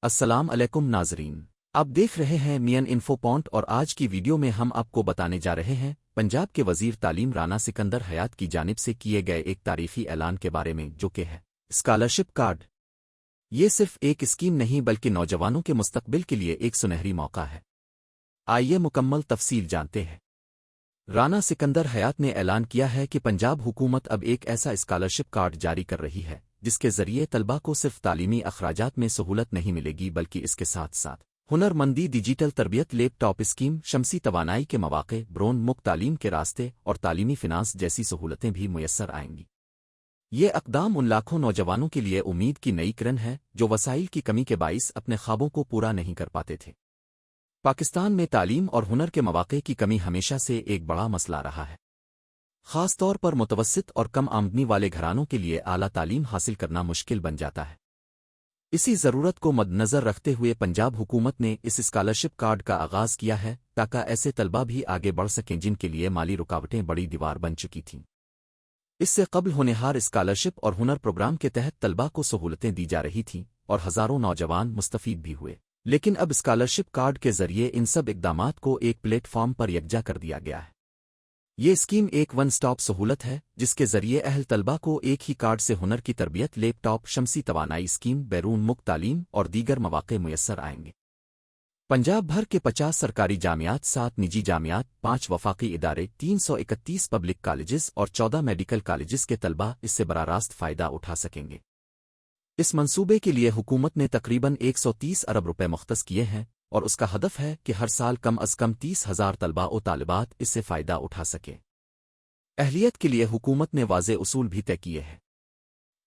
السلام علیکم ناظرین، آپ دیکھ رہے ہیں مین انفو پوائنٹ اور آج کی ویڈیو میں ہم آپ کو بتانے جا رہے ہیں پنجاب کے وزیر تعلیم رانا سکندر حیات کی جانب سے کیے گئے ایک تاریخی اعلان کے بارے میں، جو کہ ہے اسکالرشپ کارڈ۔ یہ صرف ایک اسکیم نہیں بلکہ نوجوانوں کے مستقبل کے لیے ایک سنہری موقع ہے۔ آئیے مکمل تفصیل جانتے ہیں۔ رانا سکندر حیات نے اعلان کیا ہے کہ پنجاب حکومت اب ایک ایسا اسکالرشپ کارڈ جاری کر رہی ہے جس کے ذریعے طلباء کو صرف تعلیمی اخراجات میں سہولت نہیں ملے گی بلکہ اس کے ساتھ ساتھ ہنر مندی، ڈیجیٹل تربیت، لیپ ٹاپ اسکیم، شمسی توانائی کے مواقع، ڈرون مک تعلیم کے راستے اور تعلیمی فنانس جیسی سہولتیں بھی میسر آئیں گی۔ یہ اقدام ان لاکھوں نوجوانوں کے لیے امید کی نئی کرن ہے جو وسائل کی کمی کے باعث اپنے خوابوں کو پورا نہیں کر پاتے تھے۔ پاکستان میں تعلیم اور ہنر کے مواقع کی کمی ہمیشہ سے ایک بڑا مسئلہ رہا ہے، خاص طور پر متوسط اور کم آمدنی والے گھرانوں کے لیے اعلیٰ تعلیم حاصل کرنا مشکل بن جاتا ہے۔ اسی ضرورت کو مد نظر رکھتے ہوئے پنجاب حکومت نے اس اسکالرشپ کارڈ کا آغاز کیا ہے تاکہ ایسے طلباء بھی آگے بڑھ سکیں جن کے لیے مالی رکاوٹیں بڑی دیوار بن چکی تھیں۔ اس سے قبل ہونہار اسکالرشپ اور ہنر پروگرام کے تحت طلباء کو سہولتیں دی جا رہی تھیں اور ہزاروں نوجوان مستفید بھی ہوئے، لیکن اب اسکالرشپ کارڈ کے ذریعے ان سب اقدامات کو ایک پلیٹ فارم پر یکجا کر دیا گیا ہے۔ یہ اسکیم ایک ون سٹاپ سہولت ہے جس کے ذریعے اہل طلباء کو ایک ہی کارڈ سے ہنر کی تربیت، لیپ ٹاپ، شمسی توانائی اسکیم، بیرون ملک تعلیم اور دیگر مواقع میسر آئیں گے۔ پنجاب بھر کے 50 سرکاری جامعات، 7 نجی جامعات، 5 وفاقی ادارے، 331 پبلک کالجز اور 14 میڈیکل کالجز کے طلباء اس سے براہ راست فائدہ اٹھا سکیں گے۔ اس منصوبے کے لیے حکومت نے تقریباً 130 ارب روپے مختص کیے ہیں اور اس کا ہدف ہے کہ ہر سال کم از کم 30,000 طلباء و طالبات اس سے فائدہ اٹھا سکیں۔ اہلیت کے لیے حکومت نے واضح اصول بھی طے کیے ہیں۔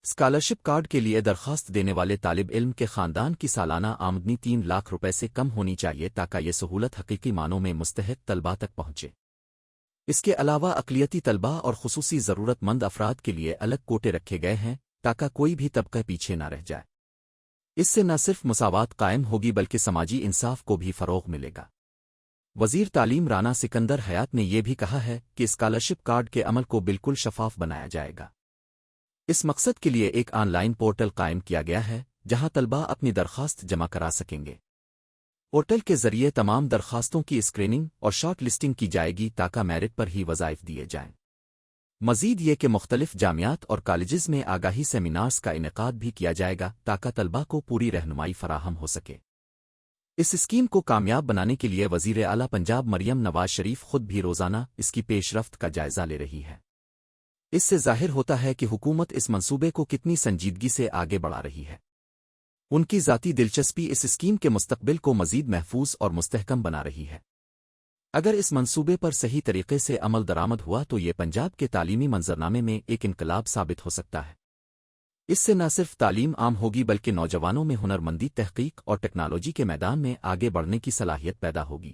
اسکالرشپ کارڈ کے لیے درخواست دینے والے طالب علم کے خاندان کی سالانہ آمدنی 3 لاکھ روپے سے کم ہونی چاہیے تاکہ یہ سہولت حقیقی معنوں میں مستحق طلباء تک پہنچے۔ اس کے علاوہ اقلیتی طلباء اور خصوصی ضرورت مند افراد کے لیے الگ کوٹے رکھے گئے ہیں تاکہ کوئی بھی طبقہ پیچھے نہ رہ جائے۔ اس سے نہ صرف مساوات قائم ہوگی بلکہ سماجی انصاف کو بھی فروغ ملے گا۔ وزیر تعلیم رانا سکندر حیات نے یہ بھی کہا ہے کہ اسکالرشپ کارڈ کے عمل کو بالکل شفاف بنایا جائے گا۔ اس مقصد کے لیے ایک آن لائن پورٹل قائم کیا گیا ہے جہاں طلباء اپنی درخواست جمع کرا سکیں گے۔ پورٹل کے ذریعے تمام درخواستوں کی اسکریننگ اور شارٹ لسٹنگ کی جائے گی تاکہ میرٹ پر ہی وظائف دیے جائیں۔ مزید یہ کہ مختلف جامعات اور کالجز میں آگاہی سیمینارز کا انعقاد بھی کیا جائے گا تاکہ طلباء کو پوری رہنمائی فراہم ہو سکے۔ اس اسکیم کو کامیاب بنانے کے لیے وزیر اعلیٰ پنجاب مریم نواز شریف خود بھی روزانہ اس کی پیش رفت کا جائزہ لے رہی ہے۔ اس سے ظاہر ہوتا ہے کہ حکومت اس منصوبے کو کتنی سنجیدگی سے آگے بڑھا رہی ہے۔ ان کی ذاتی دلچسپی اس اسکیم کے مستقبل کو مزید محفوظ اور مستحکم بنا رہی ہے۔ اگر اس منصوبے پر صحیح طریقے سے عمل درآمد ہوا تو یہ پنجاب کے تعلیمی منظرنامے میں ایک انقلاب ثابت ہو سکتا ہے۔ اس سے نہ صرف تعلیم عام ہوگی بلکہ نوجوانوں میں ہنر مندی، تحقیق اور ٹیکنالوجی کے میدان میں آگے بڑھنے کی صلاحیت پیدا ہوگی۔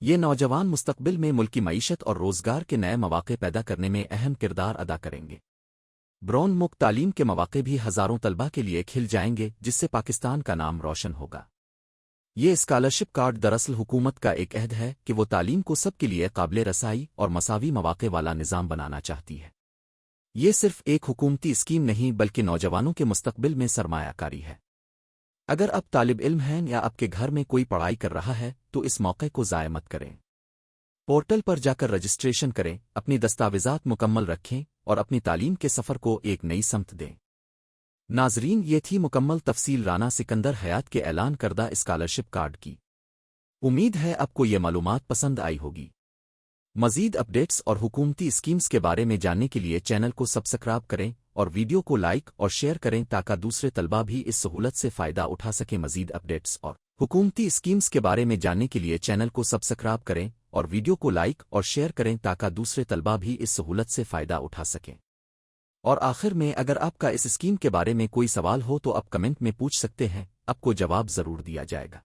یہ نوجوان مستقبل میں ملکی معیشت اور روزگار کے نئے مواقع پیدا کرنے میں اہم کردار ادا کریں گے۔ برون ملک تعلیم کے مواقع بھی ہزاروں طلباء کے لیے کھل جائیں گے جس سے پاکستان کا نام روشن ہوگا۔ یہ اسکالرشپ کارڈ دراصل حکومت کا ایک عہد ہے کہ وہ تعلیم کو سب کے لیے قابل رسائی اور مساوی مواقع والا نظام بنانا چاہتی ہے۔ یہ صرف ایک حکومتی اسکیم نہیں بلکہ نوجوانوں کے مستقبل میں سرمایہ کاری ہے۔ اگر آپ طالب علم ہیں یا آپ کے گھر میں کوئی پڑھائی کر رہا ہے تو اس موقع کو ضائع مت کریں۔ پورٹل پر جا کر رجسٹریشن کریں، اپنی دستاویزات مکمل رکھیں اور اپنی تعلیم کے سفر کو ایک نئی سمت دیں۔ ناظرین، یہ تھی مکمل تفصیل رانا سکندر حیات کے اعلان کردہ اسکالرشپ کارڈ کی۔ امید ہے آپ کو یہ معلومات پسند آئی ہوگی۔ مزید اپڈیٹس اور حکومتی اسکیمز کے بارے میں جاننے کے لیے چینل کو سبسکرائب کریں اور ویڈیو کو لائک اور شیئر کریں تاکہ دوسرے طلباء بھی اس سہولت سے فائدہ اٹھا سکیں۔ مزید اپڈیٹس اور حکومتی اسکیمز کے بارے میں جاننے کے لیے چینل کو سبسکرائب کریں اور ویڈیو کو لائک اور شیئر کریں تاکہ دوسرے طلباء بھی اس سہولت سے فائدہ اٹھا سکیں۔ اور آخر میں، اگر آپ کا اس اسکیم کے بارے میں کوئی سوال ہو تو آپ کمنٹ میں پوچھ سکتے ہیں، آپ کو جواب ضرور دیا جائے گا۔